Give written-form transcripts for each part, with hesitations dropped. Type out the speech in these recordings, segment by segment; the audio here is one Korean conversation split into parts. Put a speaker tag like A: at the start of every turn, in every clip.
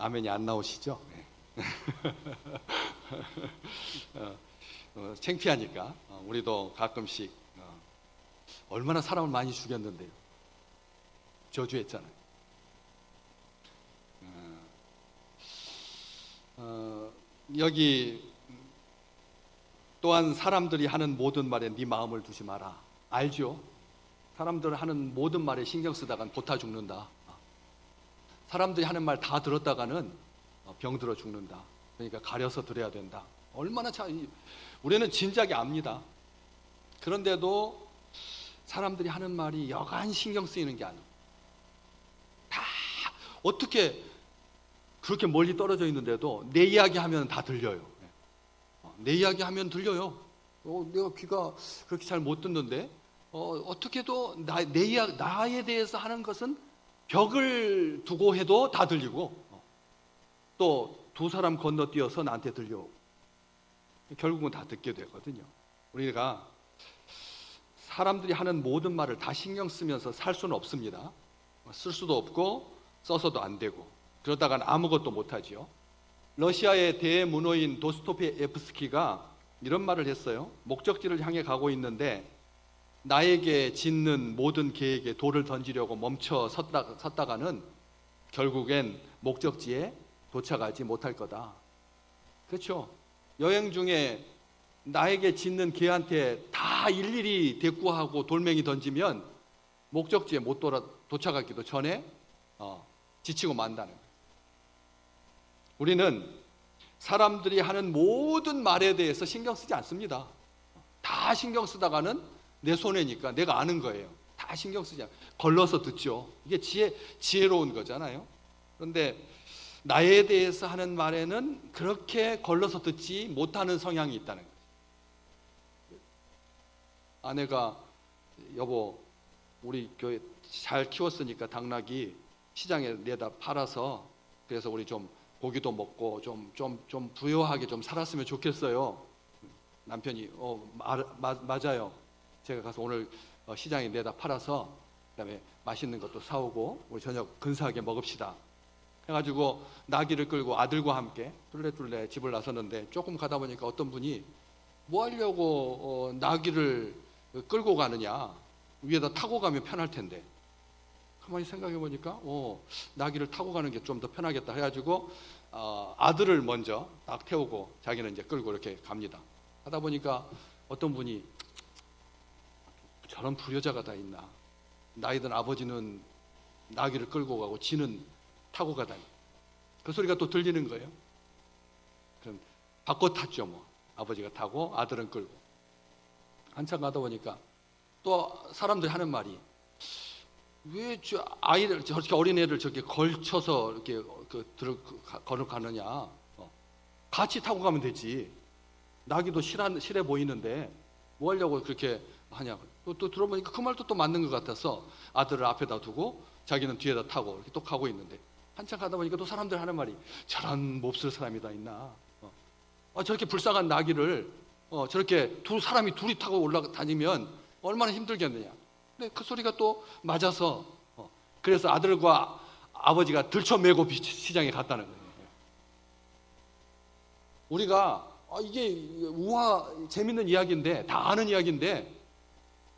A: 아멘이 안 나오시죠? 창피하니까 우리도 가끔씩 얼마나 사람을 많이 죽였는데요. 저주했잖아요. 여기 또한 사람들이 하는 모든 말에 네 마음을 두지 마라. 알죠? 사람들 하는 모든 말에 신경 쓰다간 보타 죽는다. 사람들이 하는 말 다 들었다가는 병들어 죽는다. 그러니까 가려서 들어야 된다. 얼마나 우리는 진작에 압니다. 그런데도 사람들이 하는 말이 여간 신경 쓰이는 게 아니에요. 다 어떻게 그렇게 멀리 떨어져 있는데도 내 이야기 하면 다 들려요. 내 이야기 하면 들려요. 내가 귀가 그렇게 잘 못 듣는데 어떻게도 나에 대해서 하는 것은 벽을 두고 해도 다 들리고 또 두 사람 건너뛰어서 나한테 들려. 결국은 다 듣게 되거든요. 우리가 사람들이 하는 모든 말을 다 신경 쓰면서 살 수는 없습니다. 쓸 수도 없고 써서도 안 되고 그러다간 아무것도 못하지요. 러시아의 대문호인 도스토옙스키가 이런 말을 했어요. 목적지를 향해 가고 있는데 나에게 짓는 모든 계획에 돌을 던지려고 멈춰 섰다가는 결국엔 목적지에 도착하지 못할 거다. 그렇죠? 여행 중에 나에게 짓는 개한테 다 일일이 대꾸하고 돌멩이 던지면 목적지에 못 도착하기도 전에 지치고 만다는 거예요. 우리는 사람들이 하는 모든 말에 대해서 신경 쓰지 않습니다. 다 신경 쓰다가는 내 손해니까 내가 아는 거예요. 다 신경 쓰지 않아요. 걸러서 듣죠. 이게 지혜로운 거잖아요. 그런데 나에 대해서 하는 말에는 그렇게 걸러서 듣지 못하는 성향이 있다는 거예요. 아내가 여보 우리 교회 잘 키웠으니까 당나귀 시장에 내다 팔아서 그래서 우리 좀 고기도 먹고 좀 부유하게 좀 살았으면 좋겠어요. 남편이 맞아요. 제가 가서 오늘 시장에 내다 팔아서 그다음에 맛있는 것도 사오고 우리 저녁 근사하게 먹읍시다. 해가지고 나귀를 끌고 아들과 함께 뚫레뚫레 집을 나섰는데 조금 가다 보니까 어떤 분이 뭐 하려고 나귀를 끌고 가느냐, 위에다 타고 가면 편할 텐데. 가만히 생각해 보니까 나귀를 타고 가는 게 좀 더 편하겠다 해가지고 아들을 먼저 딱 태우고 자기는 이제 끌고 이렇게 갑니다. 하다 보니까 어떤 분이 저런 불효자가 다 있나. 나이든 아버지는 나귀를 끌고 가고 지는 타고 가다니. 그 소리가 또 들리는 거예요. 그럼 바꿔 탔죠 뭐. 아버지가 타고 아들은 끌고. 한참 가다 보니까 또 사람들이 하는 말이 왜 저 아이를 저렇게 어린애를 저렇게 걸쳐서 이렇게 걸어가느냐. 같이 타고 가면 되지. 나귀도 실해 보이는데 뭐 하려고 그렇게 하냐. 또 들어보니까 그 말도 또 맞는 것 같아서 아들을 앞에다 두고 자기는 뒤에다 타고 이렇게 또 가고 있는데 한참 가다 보니까 또 사람들 하는 말이 저런 몹쓸 사람이 다 있나. 저렇게 불쌍한 나귀를 저렇게 두 사람이 둘이 타고 올라다니면 얼마나 힘들겠느냐. 근데 그 소리가 또 맞아서 그래서 아들과 아버지가 들쳐매고 시장에 갔다는 거예요. 우리가 이게 재밌는 이야기인데 다 아는 이야기인데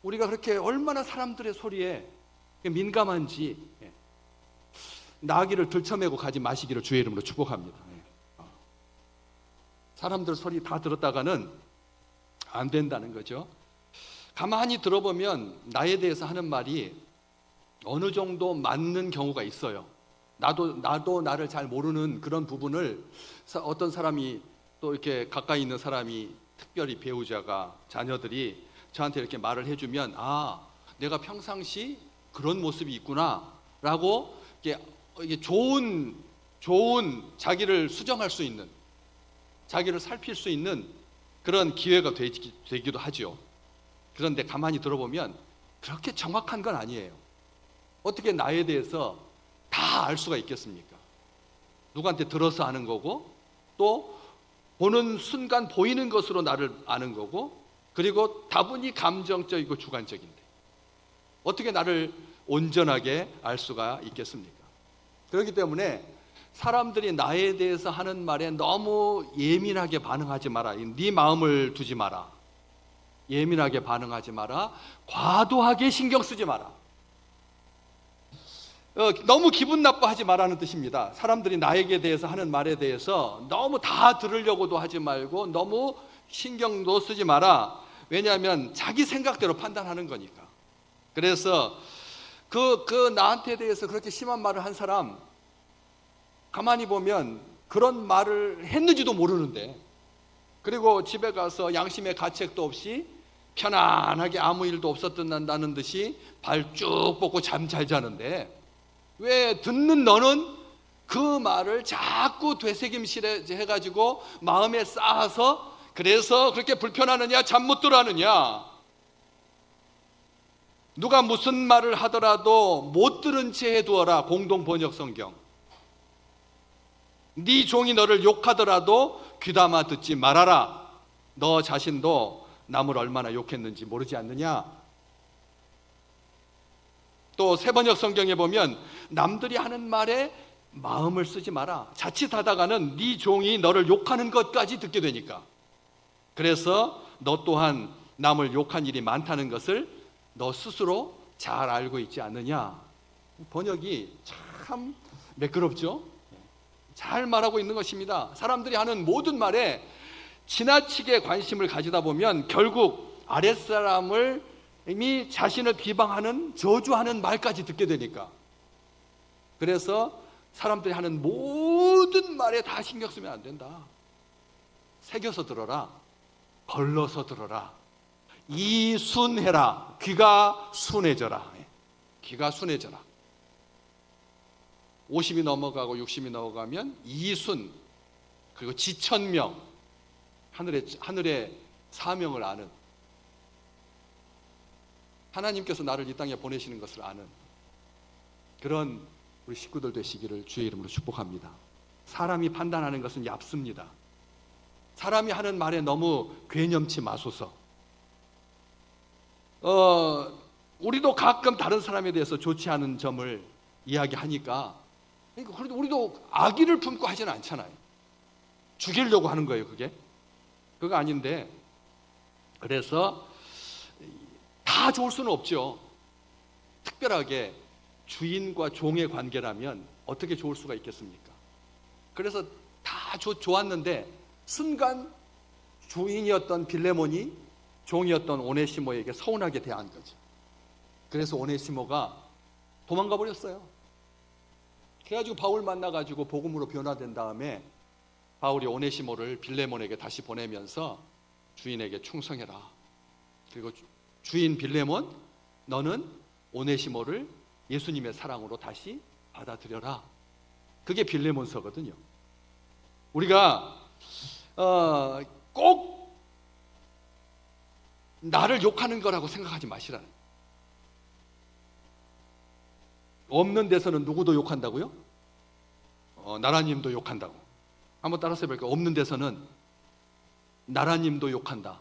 A: 우리가 그렇게 얼마나 사람들의 소리에 민감한지 나귀를 들쳐매고 가지 마시기를 주의 이름으로 축복합니다. 사람들 소리 다 들었다가는 안 된다는 거죠. 가만히 들어보면 나에 대해서 하는 말이 어느 정도 맞는 경우가 있어요. 나도 나를 잘 모르는 그런 부분을 어떤 사람이 또 이렇게 가까이 있는 사람이 특별히 배우자가 자녀들이 저한테 이렇게 말을 해주면 내가 평상시 그런 모습이 있구나라고 이게 좋은 자기를 수정할 수 있는 자기를 살필 수 있는 그런 기회가 되기도 하죠. 그런데 가만히 들어보면 그렇게 정확한 건 아니에요. 어떻게 나에 대해서 다 알 수가 있겠습니까? 누구한테 들어서 아는 거고 또 보는 순간 보이는 것으로 나를 아는 거고 그리고 다분히 감정적이고 주관적인데 어떻게 나를 온전하게 알 수가 있겠습니까? 그렇기 때문에 사람들이 나에 대해서 하는 말에 너무 예민하게 반응하지 마라. 네 마음을 두지 마라. 예민하게 반응하지 마라. 과도하게 신경 쓰지 마라. 너무 기분 나빠하지 말라는 뜻입니다. 사람들이 나에게 대해서 하는 말에 대해서 너무 다 들으려고도 하지 말고 너무 신경도 쓰지 마라. 왜냐하면 자기 생각대로 판단하는 거니까. 그래서 그 나한테 대해서 그렇게 심한 말을 한 사람 가만히 보면 그런 말을 했는지도 모르는데, 그리고 집에 가서 양심의 가책도 없이 편안하게 아무 일도 없었다는 듯이 발 쭉 뻗고 잠 잘 자는데, 왜 듣는 너는 그 말을 자꾸 되새김질 해가지고 마음에 쌓아서 그래서 그렇게 불편하느냐, 잠 못 들어 하느냐. 누가 무슨 말을 하더라도 못 들은 채 해두어라. 공동 번역 성경. 네 종이 너를 욕하더라도 귀담아 듣지 말아라. 너 자신도 남을 얼마나 욕했는지 모르지 않느냐. 또 새번역 성경에 보면 남들이 하는 말에 마음을 쓰지 마라. 자칫하다가는 네 종이 너를 욕하는 것까지 듣게 되니까. 그래서 너 또한 남을 욕한 일이 많다는 것을 너 스스로 잘 알고 있지 않느냐. 번역이 참 매끄럽죠. 잘 말하고 있는 것입니다. 사람들이 하는 모든 말에 지나치게 관심을 가지다 보면 결국 아랫사람을 이미 자신을 비방하는, 저주하는 말까지 듣게 되니까. 그래서 사람들이 하는 모든 말에 다 신경 쓰면 안 된다. 새겨서 들어라. 걸러서 들어라. 이순해라. 귀가 순해져라. 귀가 순해져라. 50이 넘어가고 60이 넘어가면 이순, 그리고 지천명, 하늘의 사명을 아는, 하나님께서 나를 이 땅에 보내시는 것을 아는 그런 우리 식구들 되시기를 주의 이름으로 축복합니다. 사람이 판단하는 것은 얕습니다. 사람이 하는 말에 너무 괴념치 마소서. 우리도 가끔 다른 사람에 대해서 좋지 않은 점을 이야기하니까, 그러니까 그래도 우리도 악의를 품고 하지는 않잖아요. 죽이려고 하는 거예요, 그게. 그거 아닌데, 그래서 다 좋을 수는 없죠. 특별하게 주인과 종의 관계라면 어떻게 좋을 수가 있겠습니까? 그래서 다 좋았는데 순간 주인이었던 빌레몬이 종이었던 오네시모에게 서운하게 대한 거죠. 그래서 오네시모가 도망가 버렸어요. 그래가지고 바울 만나가지고 복음으로 변화된 다음에 바울이 오네시모를 빌레몬에게 다시 보내면서 주인에게 충성해라. 그리고 주인 빌레몬, 너는 오네시모를 예수님의 사랑으로 다시 받아들여라. 그게 빌레몬서거든요. 우리가 꼭 나를 욕하는 거라고 생각하지 마시라는. 없는 데서는 누구도 욕한다고요? 나라님도 욕한다고. 한번 따라서 해볼까요? 없는 데서는 나라님도 욕한다.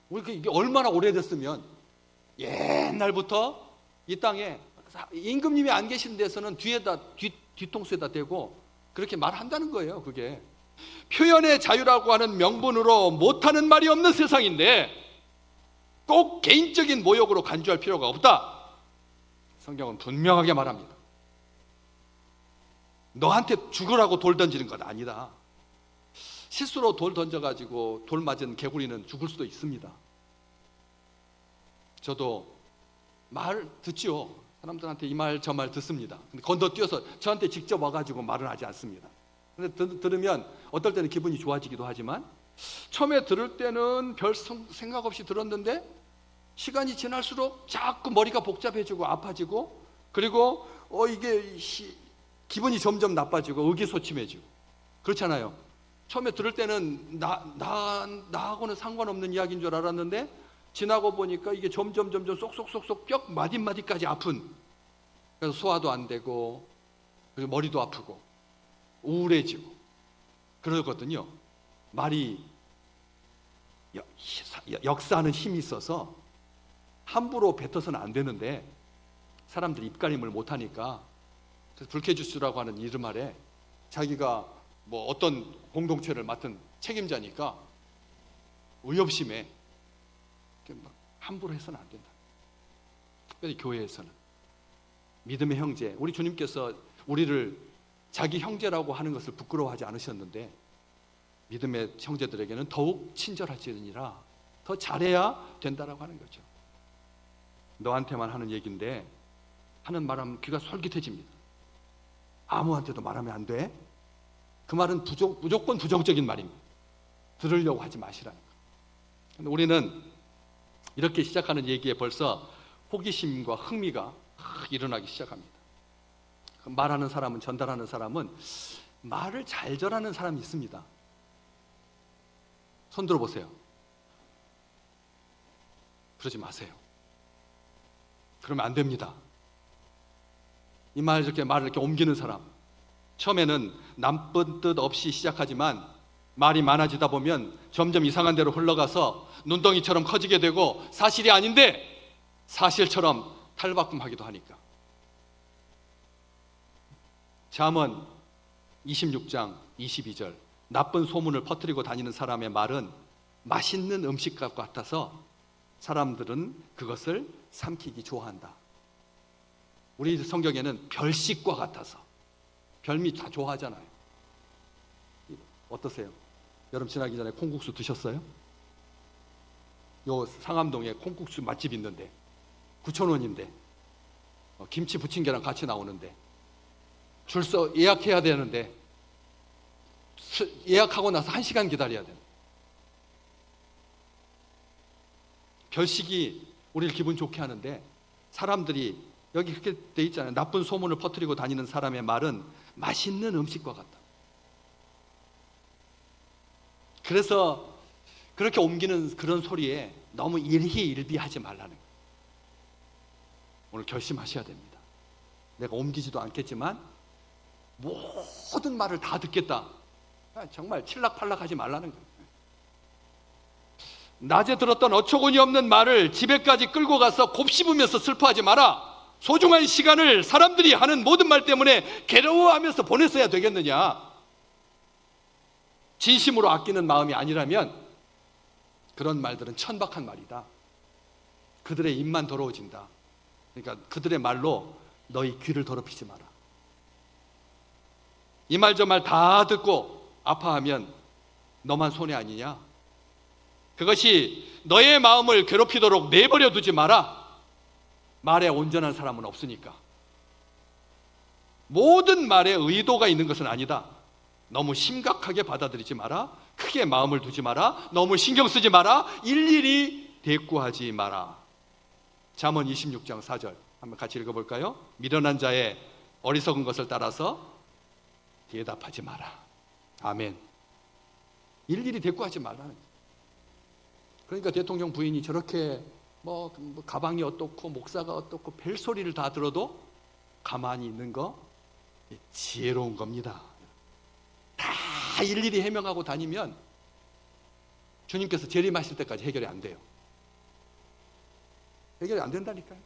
A: 우리 이게 얼마나 오래됐으면, 옛날부터 이 땅에 임금님이 안 계신 데서는 뒤통수에다 대고 그렇게 말한다는 거예요. 그게 표현의 자유라고 하는 명분으로 못하는 말이 없는 세상인데 꼭 개인적인 모욕으로 간주할 필요가 없다. 성경은 분명하게 말합니다. 너한테 죽으라고 돌 던지는 건 아니다. 실수로 돌 던져가지고 돌 맞은 개구리는 죽을 수도 있습니다. 저도 말 듣지요. 사람들한테 이 말 저 말 듣습니다. 근데 건너뛰어서 저한테 직접 와가지고 말은 하지 않습니다. 근데 들으면 어떨 때는 기분이 좋아지기도 하지만, 처음에 들을 때는 별 생각 없이 들었는데 시간이 지날수록 자꾸 머리가 복잡해지고 아파지고, 그리고 이게 기분이 점점 나빠지고 의기소침해지고 그렇잖아요. 처음에 들을 때는 나하고는 상관없는 이야기인 줄 알았는데 지나고 보니까 이게 점점 쏙쏙쏙쏙 뼈 마디마디까지 아픈, 그래서 소화도 안 되고 그리고 머리도 아프고 우울해지고 그러거든요. 말이 역사하는 힘이 있어서 함부로 뱉어서는 안 되는데 사람들이 입가림을 못하니까 그래서 불쾌지수라고 하는 이름 아래 자기가 뭐 어떤 공동체를 맡은 책임자니까 의협심에 막 함부로 해서는 안 된다. 특별히 교회에서는 믿음의 형제, 우리 주님께서 우리를 자기 형제라고 하는 것을 부끄러워하지 않으셨는데 믿음의 형제들에게는 더욱 친절하시니라, 더 잘해야 된다라고 하는 거죠. 너한테만 하는 얘기인데 하는 말하면 귀가 솔깃해집니다. 아무한테도 말하면 안 돼. 그 말은 무조건 부정적인 말입니다. 들으려고 하지 마시라는 거. 근데 우리는 이렇게 시작하는 얘기에 벌써 호기심과 흥미가 일어나기 시작합니다. 말하는 사람은, 전달하는 사람은 말을 잘 전하는 사람이 있습니다. 손 들어보세요. 그러지 마세요. 그러면 안 됩니다. 이 말을 이렇게 옮기는 사람, 처음에는 나쁜 뜻 없이 시작하지만 말이 많아지다 보면 점점 이상한 데로 흘러가서 눈덩이처럼 커지게 되고 사실이 아닌데 사실처럼 탈바꿈하기도 하니까. 잠언 26장 22절, 나쁜 소문을 퍼뜨리고 다니는 사람의 말은 맛있는 음식과 같아서 사람들은 그것을 삼키기 좋아한다. 우리 성경에는 별식과 같아서, 별미 다 좋아하잖아요. 어떠세요? 여름 지나기 전에 콩국수 드셨어요? 요 상암동에 콩국수 맛집 있는데 9,000원인데 김치 부침개랑 같이 나오는데 줄서 예약해야 되는데 예약하고 나서 1시간 기다려야 돼요. 별식이 우리를 기분 좋게 하는데 사람들이 여기 그렇게 돼 있잖아요. 나쁜 소문을 퍼뜨리고 다니는 사람의 말은 맛있는 음식과 같다. 그래서 그렇게 옮기는 그런 소리에 너무 일희일비하지 말라는 거예요. 오늘 결심하셔야 됩니다. 내가 옮기지도 않겠지만 모든 말을 다 듣겠다. 정말 칠락팔락하지 말라는 거예요. 낮에 들었던 어처구니 없는 말을 집에까지 끌고 가서 곱씹으면서 슬퍼하지 마라. 소중한 시간을 사람들이 하는 모든 말 때문에 괴로워하면서 보냈어야 되겠느냐. 진심으로 아끼는 마음이 아니라면 그런 말들은 천박한 말이다. 그들의 입만 더러워진다. 그러니까 그들의 말로 너희 귀를 더럽히지 마라. 이 말 저 말 다 듣고 아파하면 너만 손해 아니냐. 그것이 너의 마음을 괴롭히도록 내버려 두지 마라. 말에 온전한 사람은 없으니까. 모든 말에 의도가 있는 것은 아니다. 너무 심각하게 받아들이지 마라. 크게 마음을 두지 마라. 너무 신경 쓰지 마라. 일일이 대꾸하지 마라. 잠언 26장 4절 한번 같이 읽어볼까요? 미련한 자의 어리석은 것을 따라서 대답하지 마라. 아멘. 일일이 대꾸하지 말라는 거예요. 그러니까 대통령 부인이 저렇게 뭐 가방이 어떻고 목사가 어떻고 벨소리를 다 들어도 가만히 있는 거 지혜로운 겁니다. 다 일일이 해명하고 다니면 주님께서 재림하실 때까지 해결이 안 돼요. 해결이 안 된다니까요.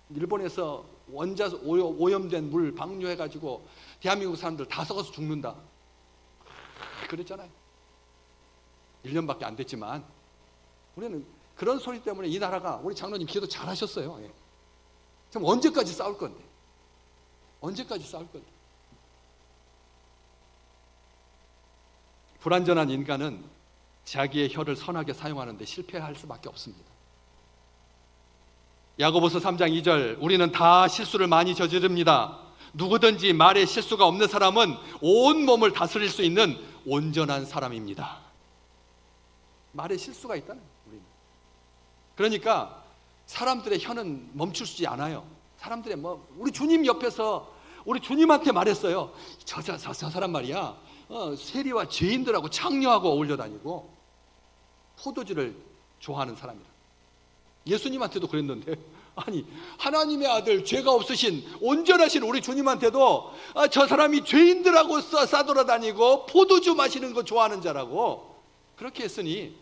A: 일본에서 원자 오염된 물 방류해가지고 대한민국 사람들 다 썩어서 죽는다 그랬잖아요. 1년밖에 안 됐지만 우리는 그런 소리 때문에 이 나라가, 우리 장로님 기도 잘하셨어요. 예. 지금 언제까지 싸울 건데? 언제까지 싸울 건데? 불완전한 인간은 자기의 혀를 선하게 사용하는데 실패할 수밖에 없습니다. 야고보서 3장 2절, 우리는 다 실수를 많이 저지릅니다. 누구든지 말에 실수가 없는 사람은 온 몸을 다스릴 수 있는 온전한 사람입니다. 말에 실수가 있다는 거예요, 우리는. 그러니까 사람들의 혀는 멈추지 않아요. 사람들의 우리 주님 옆에서 우리 주님한테 말했어요. 저 사람 말이야, 세리와 죄인들하고 창녀하고 어울려 다니고 포도주를 좋아하는 사람이라. 예수님한테도 그랬는데, 아니 하나님의 아들, 죄가 없으신 온전하신 우리 주님한테도 저 사람이 죄인들하고 싸돌아다니고 포도주 마시는 거 좋아하는 자라고 그렇게 했으니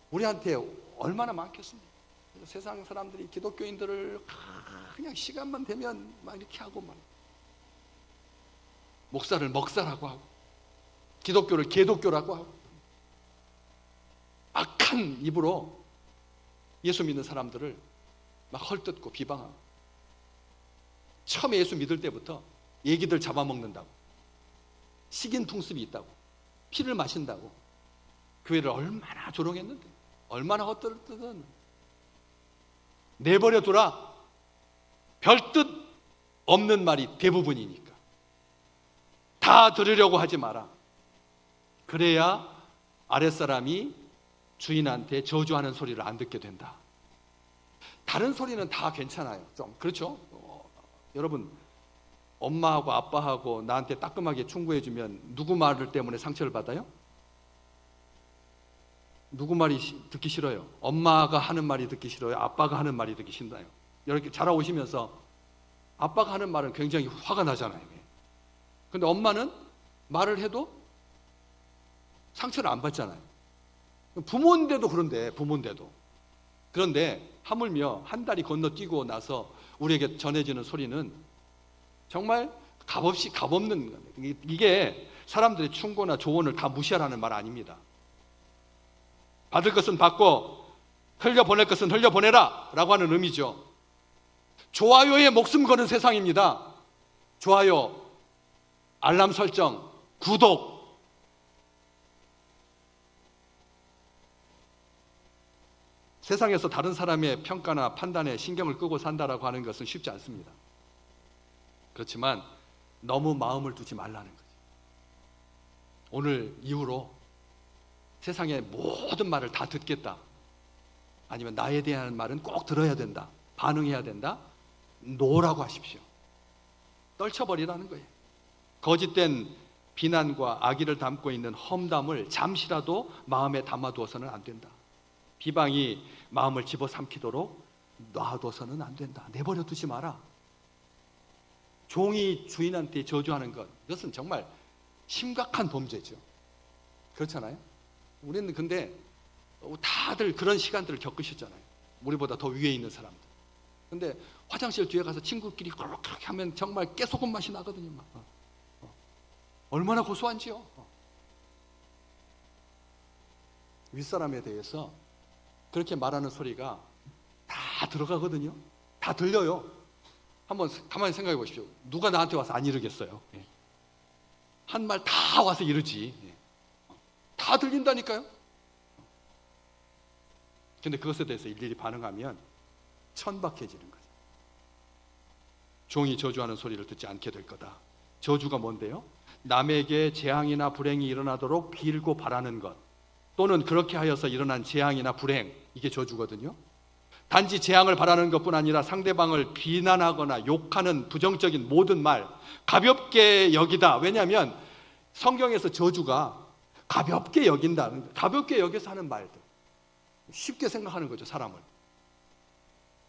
A: 우리한테 얼마나 많겠습니까? 세상 사람들이 기독교인들을 그냥 시간만 되면 막 이렇게 하고 막 목사를 먹사라고 하고 기독교를 개독교라고 하고 악한 입으로 예수 믿는 사람들을 막 헐뜯고 비방하고 처음에 예수 믿을 때부터 얘기들 잡아먹는다고 식인 풍습이 있다고 피를 마신다고 교회를 얼마나 조롱했는데 얼마나 헛들었든 내버려 두라. 별뜻 없는 말이 대부분이니까 다 들으려고 하지 마라. 그래야 아랫사람이 주인한테 저주하는 소리를 안 듣게 된다. 다른 소리는 다 괜찮아요. 좀 그렇죠? 여러분 엄마하고 아빠하고 나한테 따끔하게 충고해주면 누구 말 때문에 상처를 받아요? 누구 말이 듣기 싫어요? 엄마가 하는 말이 듣기 싫어요? 아빠가 하는 말이 듣기 싫나요? 이렇게 자라오시면서 아빠가 하는 말은 굉장히 화가 나잖아요. 근데 엄마는 말을 해도 상처를 안 받잖아요. 부모인데도 그런데 하물며 한 달이 건너뛰고 나서 우리에게 전해지는 소리는 정말 값없는 거예요. 이게 사람들의 충고나 조언을 다 무시하라는 말 아닙니다. 받을 것은 받고 흘려보낼 것은 흘려보내라 라고 하는 의미죠. 좋아요에 목숨 거는 세상입니다. 좋아요, 알람 설정, 구독. 세상에서 다른 사람의 평가나 판단에 신경을 끄고 산다라고 하는 것은 쉽지 않습니다. 그렇지만 너무 마음을 두지 말라는 거죠. 오늘 이후로 세상의 모든 말을 다 듣겠다, 아니면 나에 대한 말은 꼭 들어야 된다, 반응해야 된다, 노라고 하십시오. 떨쳐버리라는 거예요. 거짓된 비난과 악의를 담고 있는 험담을 잠시라도 마음에 담아두어서는 안 된다. 비방이 마음을 집어삼키도록 놔둬서는 안 된다. 내버려 두지 마라. 종이 주인한테 저주하는 것, 이것은 정말 심각한 범죄죠. 그렇잖아요? 우리는 근데 다들 그런 시간들을 겪으셨잖아요. 우리보다 더 위에 있는 사람들. 근데 화장실 뒤에 가서 친구끼리 그렇게 하면 정말 깨소금 맛이 나거든요. 막. 얼마나 고소한지요. 윗사람에 대해서 그렇게 말하는 소리가 다 들어가거든요. 다 들려요. 한번 가만히 생각해 보십시오. 누가 나한테 와서 안 이르겠어요? 한 말 다 와서 이르지. 다 들린다니까요. 근데 그것에 대해서 일일이 반응하면 천박해지는 거죠. 종이 저주하는 소리를 듣지 않게 될 거다. 저주가 뭔데요? 남에게 재앙이나 불행이 일어나도록 빌고 바라는 것, 또는 그렇게 하여서 일어난 재앙이나 불행, 이게 저주거든요. 단지 재앙을 바라는 것뿐 아니라 상대방을 비난하거나 욕하는 부정적인 모든 말 가볍게 여기다. 왜냐하면 성경에서 저주가 가볍게 여긴다는 거예요. 가볍게 여겨서 하는 말들, 쉽게 생각하는 거죠. 사람을,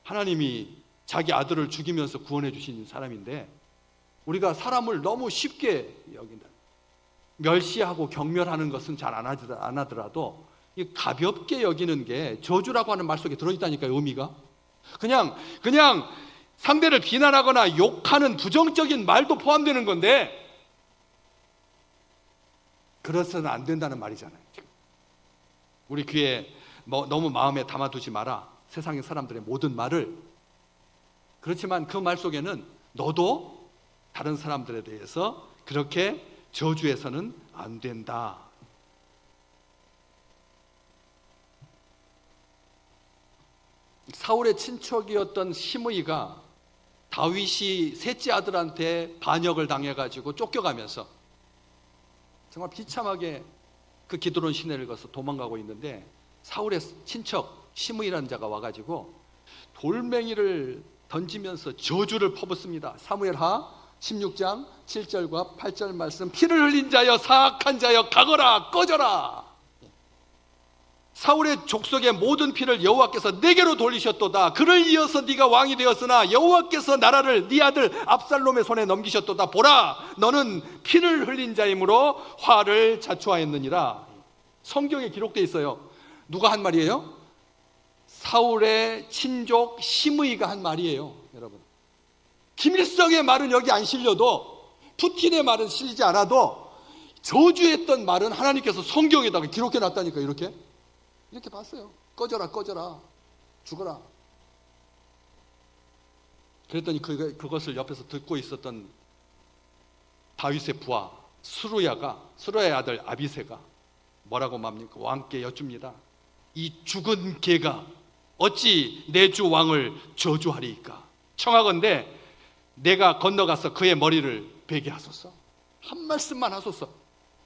A: 하나님이 자기 아들을 죽이면서 구원해 주신 사람인데 우리가 사람을 너무 쉽게 여긴다. 멸시하고 경멸하는 것은 잘 안 하더라도 이 가볍게 여기는 게 저주라고 하는 말 속에 들어있다니까요. 의미가 그냥 상대를 비난하거나 욕하는 부정적인 말도 포함되는 건데 그래서는 안 된다는 말이잖아요. 우리 귀에 너무 마음에 담아두지 마라, 세상의 사람들의 모든 말을. 그렇지만 그 말 속에는 너도 다른 사람들에 대해서 그렇게 저주해서는 안 된다. 사울의 친척이었던 시므이가 다윗이 셋째 아들한테 반역을 당해가지고 쫓겨가면서 정말 비참하게 그 기드론 시내를 거쳐 도망가고 있는데 사울의 친척 시므이라는 자가 와가지고 돌멩이를 던지면서 저주를 퍼붓습니다. 사무엘하 16장 7절과 8절 말씀. 피를 흘린 자여, 사악한 자여, 가거라, 꺼져라. 사울의 족속의 모든 피를 여호와께서 내게로 돌리셨도다. 그를 이어서 네가 왕이 되었으나 여호와께서 나라를 네 아들 압살롬의 손에 넘기셨도다. 보라, 너는 피를 흘린 자이므로 화를 자초하였느니라. 성경에 기록되어 있어요. 누가 한 말이에요? 사울의 친족 시므이가 한 말이에요. 여러분, 김일성의 말은 여기 안 실려도, 푸틴의 말은 실리지 않아도 저주했던 말은 하나님께서 성경에다가 기록해 놨다니까. 이렇게 봤어요. 꺼져라, 꺼져라, 죽어라. 그랬더니 그것을 옆에서 듣고 있었던 다윗의 부하 수루야의 아들 아비새가 뭐라고 맙니까? 왕께 여쭙니다. 이 죽은 개가 어찌 내 주 왕을 저주하리이까? 청하건대 내가 건너가서 그의 머리를 베게 하소서. 한 말씀만 하소서.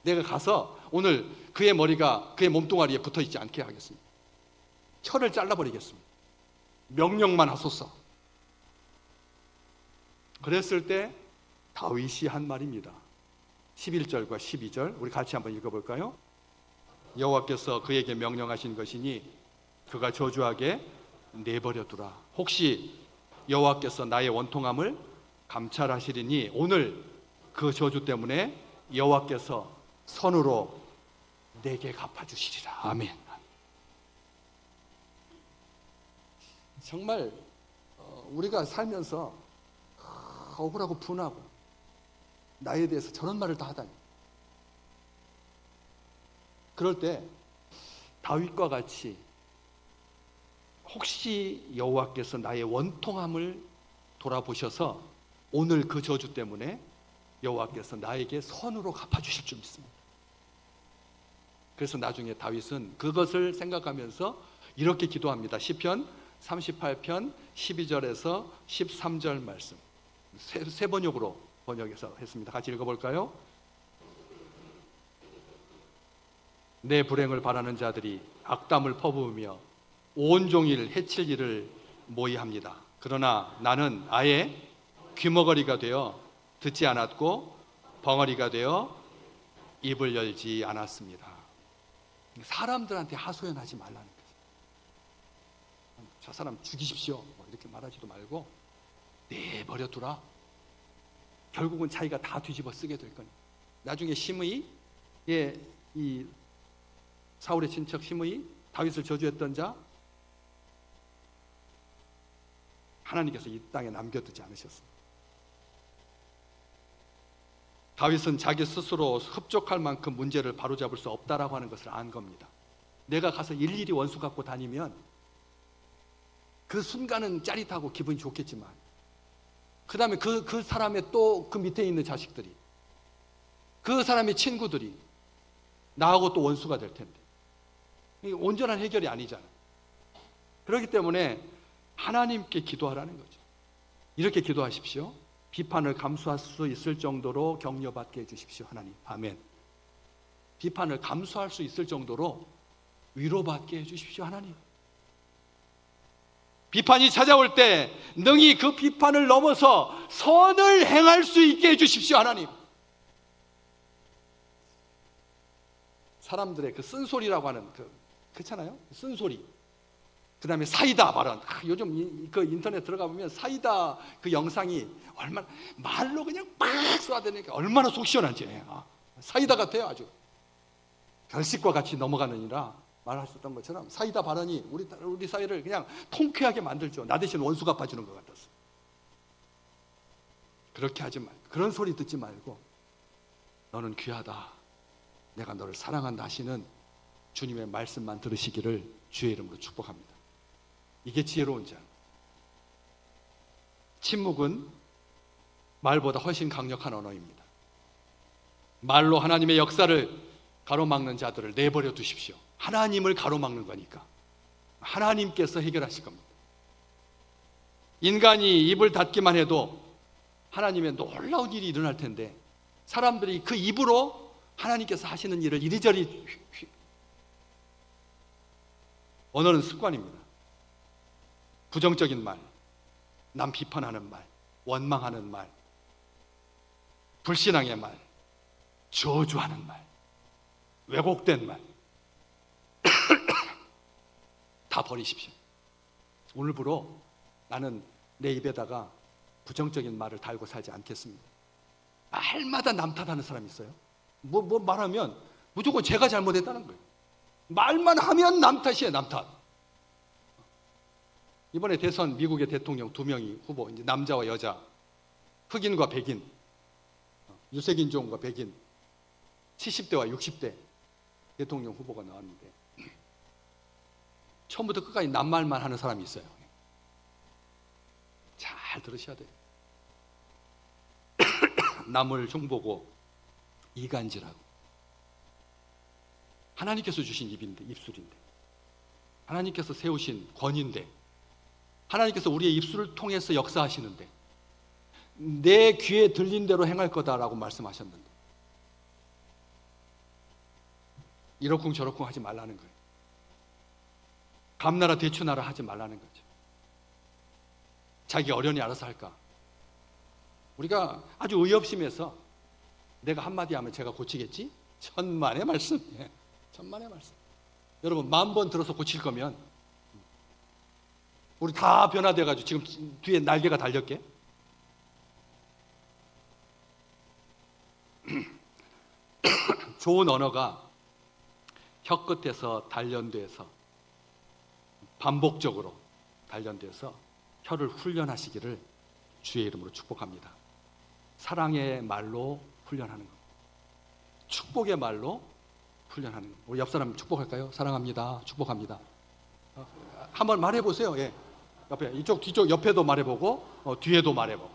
A: 내가 가서 오늘 그의 머리가 그의 몸뚱아리에 붙어있지 않게 하겠습니다. 혀를 잘라버리겠습니다. 명령만 하소서. 그랬을 때 다윗이 한 말입니다. 11절과 12절 우리 같이 한번 읽어볼까요? 여호와께서 그에게 명령하신 것이니 그가 저주하게 내버려 두라. 혹시 여호와께서 나의 원통함을 감찰하시리니 오늘 그 저주 때문에 여호와께서 선으로 내게 갚아주시리라. 아멘. 정말 우리가 살면서 억울하고 분하고 나에 대해서 저런 말을 다 하다니. 그럴 때 다윗과 같이 혹시 여호와께서 나의 원통함을 돌아보셔서 오늘 그 저주 때문에 여호와께서 나에게 선으로 갚아주실 줄 믿습니다. 그래서 나중에 다윗은 그것을 생각하면서 이렇게 기도합니다. 시편 38편 12절에서 13절 말씀 세 번역으로 번역해서 했습니다. 같이 읽어볼까요? 내 불행을 바라는 자들이 악담을 퍼부으며 온종일 해칠 일을 모의합니다. 그러나 나는 아예 귀머거리가 되어 듣지 않았고 벙어리가 되어 입을 열지 않았습니다. 사람들한테 하소연하지 말라는 거죠. 저 사람 죽이십시오 이렇게 말하지도 말고 내버려 두라. 결국은 자기가 다 뒤집어 쓰게 될 거니까. 나중에 시므이, 이 사울의 친척 시므이, 다윗을 저주했던 자, 하나님께서 이 땅에 남겨두지 않으셨습니다. 다윗은 자기 스스로 흡족할 만큼 문제를 바로잡을 수 없다라고 하는 것을 안 겁니다. 내가 가서 일일이 원수 갖고 다니면 그 순간은 짜릿하고 기분이 좋겠지만 그 다음에 그 사람의 또 그 밑에 있는 자식들이, 그 사람의 친구들이 나하고 또 원수가 될 텐데 이게 온전한 해결이 아니잖아요. 그렇기 때문에 하나님께 기도하라는 거죠. 이렇게 기도하십시오. 비판을 감수할 수 있을 정도로 격려받게 해주십시오. 하나님. 아멘. 비판을 감수할 수 있을 정도로 위로받게 해주십시오. 하나님. 비판이 찾아올 때 능히 그 비판을 넘어서 선을 행할 수 있게 해주십시오. 하나님. 사람들의 그 쓴소리라고 하는 그렇잖아요. 쓴소리. 그 다음에 사이다 발언. 요즘 그 인터넷 들어가 보면 사이다 그 영상이 얼마나 말로 그냥 막 쏘아대니까 얼마나 속 시원한지. 사이다 같아요. 아주 결식과 같이 넘어가느니라 말하셨던 것처럼 사이다 발언이 우리 사회를 그냥 통쾌하게 만들죠. 나 대신 원수 갚아주는 것 같았어. 그렇게 하지 말고, 그런 소리 듣지 말고 너는 귀하다, 내가 너를 사랑한다 하시는 주님의 말씀만 들으시기를 주의 이름으로 축복합니다. 이게 지혜로운 자. 침묵은 말보다 훨씬 강력한 언어입니다. 말로 하나님의 역사를 가로막는 자들을 내버려 두십시오. 하나님을 가로막는 거니까 하나님께서 해결하실 겁니다. 인간이 입을 닫기만 해도 하나님의 놀라운 일이 일어날 텐데 사람들이 그 입으로 하나님께서 하시는 일을 이리저리 언어는 습관입니다. 부정적인 말, 남 비판하는 말, 원망하는 말, 불신앙의 말, 저주하는 말, 왜곡된 말 다 버리십시오. 오늘부로 나는 내 입에다가 부정적인 말을 달고 살지 않겠습니다. 말마다 남 탓하는 사람이 있어요. 뭐 말하면 무조건 제가 잘못했다는 거예요. 말만 하면 남 탓이에요. 남 탓. 이번에 대선 미국의 대통령 2명이 후보, 이제 남자와 여자 흑인과 백인, 유색인종과 백인, 70대와 60대 대통령 후보가 나왔는데 처음부터 끝까지 낱말만 하는 사람이 있어요. 잘 들으셔야 돼요. 남을 흉보고 이간질하고. 하나님께서 주신 입인데, 입술인데, 하나님께서 세우신 권위인데, 하나님께서 우리의 입술을 통해서 역사하시는데 내 귀에 들린 대로 행할 거다라고 말씀하셨는데 이러쿵저러쿵 하지 말라는 거예요. 감나라 대추나라 하지 말라는 거죠. 자기 어련히 알아서 할까. 우리가 아주 의협심에서 내가 한마디 하면 제가 고치겠지? 천만의 말씀. 예, 천만의 말씀. 여러분 10,000번 들어서 고칠 거면 우리 다 변화돼가지고 지금 뒤에 날개가 달렸게. 좋은 언어가 혀 끝에서 단련돼서 반복적으로 단련돼서 혀를 훈련하시기를 주의 이름으로 축복합니다. 사랑의 말로 훈련하는 것, 축복의 말로 훈련하는 것. 우리 옆 사람 축복할까요? 사랑합니다. 축복합니다. 한번 말해보세요. 예. 옆에 이쪽 뒤쪽 옆에도 말해보고 뒤에도 말해보고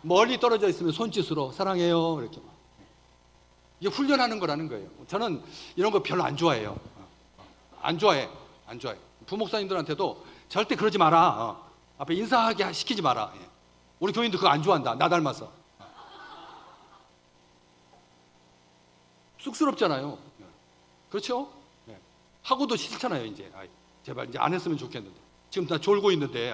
A: 멀리 떨어져 있으면 손짓으로 사랑해요 이렇게. 이게 훈련하는 거라는 거예요. 저는 이런 거 별로 안 좋아해요. 안 좋아해. 부목사님들한테도 절대 그러지 마라. 앞에 인사하게 시키지 마라. 예. 우리 교인도 그거 안 좋아한다. 나 닮아서. 쑥스럽잖아요. 그렇죠? 예. 하고도 싫잖아요. 이제 제발 이제 안 했으면 좋겠는데 지금 다 졸고 있는데.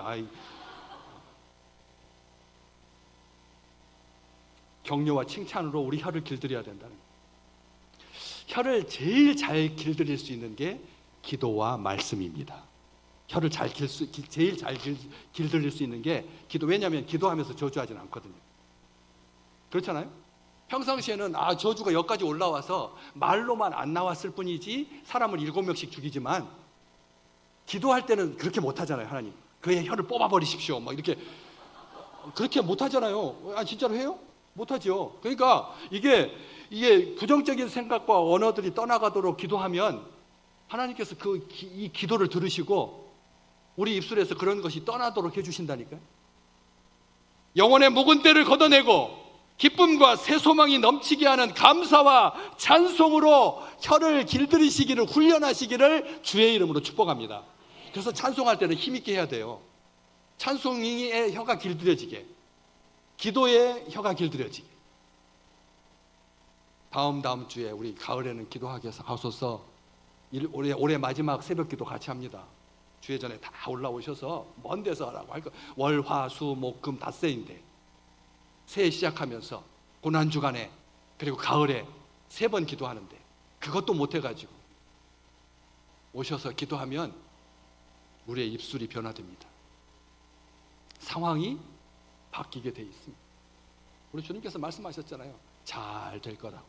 A: 격려와 칭찬으로 우리 혀를 길들여야 된다는 거예요. 혀를 제일 잘 길들일 수 있는 게 기도와 말씀입니다. 혀를 제일 잘 길들일 수 있는 게 기도. 왜냐하면 기도하면서 저주하지는 않거든요. 그렇잖아요? 평상시에는 저주가 여기까지 올라와서 말로만 안 나왔을 뿐이지 사람을 7명씩 죽이지만 기도할 때는 그렇게 못하잖아요. 하나님 그의 혀를 뽑아버리십시오 막 이렇게 그렇게 못하잖아요. 진짜로 해요? 못하죠. 그러니까 이게 부정적인 생각과 언어들이 떠나가도록 기도하면 하나님께서 이 기도를 들으시고 우리 입술에서 그런 것이 떠나도록 해주신다니까요. 영혼의 묵은 때를 걷어내고 기쁨과 새 소망이 넘치게 하는 감사와 찬송으로 혀를 길들이시기를 훈련하시기를 주의 이름으로 축복합니다. 그래서 찬송할 때는 힘있게 해야 돼요. 찬송의 혀가 길들여지게, 기도의 혀가 길들여지게. 다음 주에 우리 가을에는 기도하게 하소서. 올해 마지막 새벽 기도 같이 합니다. 주회 전에 다 올라오셔서 먼 데서 하라고 할 거. 월, 화, 수, 목, 금 닷새인데 새해 시작하면서 고난주간에 그리고 가을에 3번 기도하는데 그것도 못해가지고 오셔서 기도하면 우리의 입술이 변화됩니다. 상황이 바뀌게 돼 있습니다. 우리 주님께서 말씀하셨잖아요. 잘 될 거라고.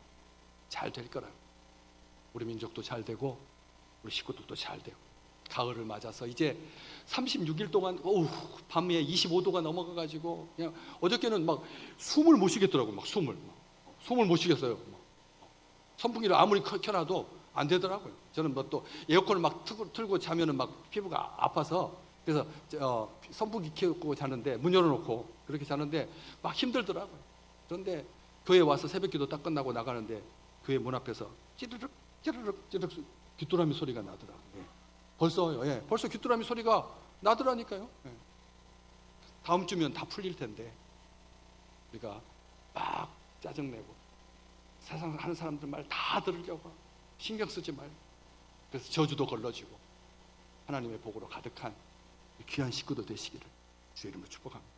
A: 잘 될 거라고. 우리 민족도 잘 되고 우리 식구들도 잘 되고. 가을을 맞아서 이제 36일 동안 밤에 25도가 넘어가가지고 그냥 어저께는 막 숨을 못 쉬겠더라고요. 막 숨을 못 쉬겠어요. 선풍기를 아무리 켜놔도 안 되더라고요. 저는 뭐 또 에어컨을 막 틀고 자면은 막 피부가 아파서 그래서 선풍기 켜고 자는데 문 열어놓고 그렇게 자는데 막 힘들더라고요. 그런데 교회 와서 새벽기도 딱 끝나고 나가는데 교회 문 앞에서 찌르륵 찌르륵 찌르륵 귀뚜라미 소리가 나더라고요. 벌써 귀뚜라미 소리가 나더라니까요. 다음 주면 다 풀릴 텐데 우리가 막 짜증내고 세상 하는 사람들 말 다 들으려고 신경 쓰지 말고 그래서 저주도 걸러지고 하나님의 복으로 가득한 귀한 식구도 되시기를 주의 이름으로 축복합니다.